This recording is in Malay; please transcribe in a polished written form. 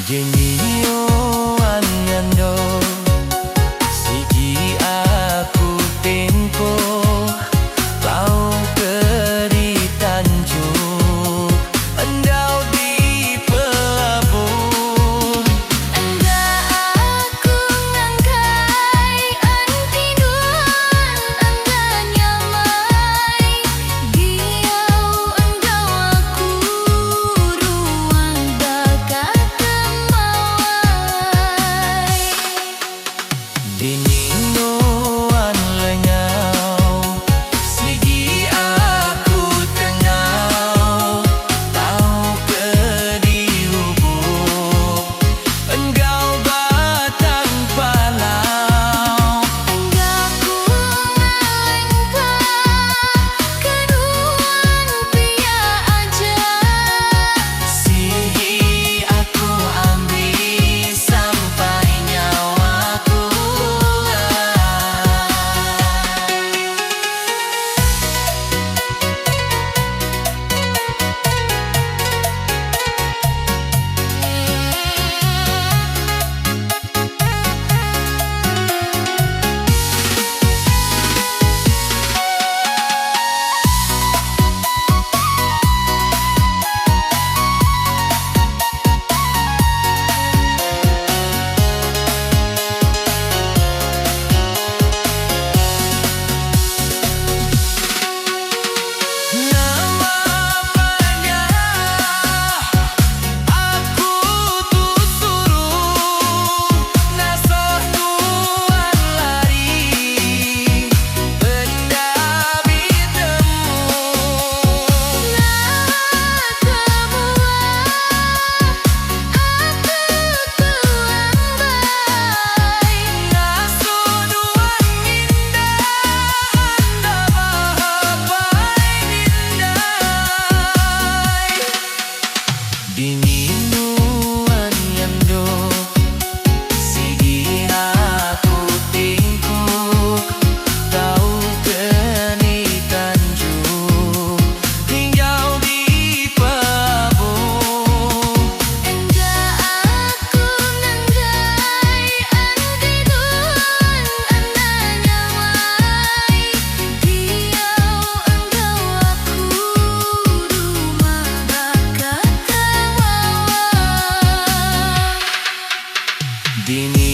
Dinio anyando siji aku tempo kau keri Tanjung endau di pelabuh enggak aku ngangkai antiduan enggak nyamai giau endau aku ruang bakat Dinino an lenyau sigi aku tengau tau ke dihubung engkau batang palau enggak ku ngalengka keduan pia aja sigi aku ambil sampai nyawaku Dinino anyando sigi aku tingkuk tau keni Tanjung tinggal di pelabuh enggak aku ngangkai antiduan enggak nyamai giau engkau aku rumah bakat Dini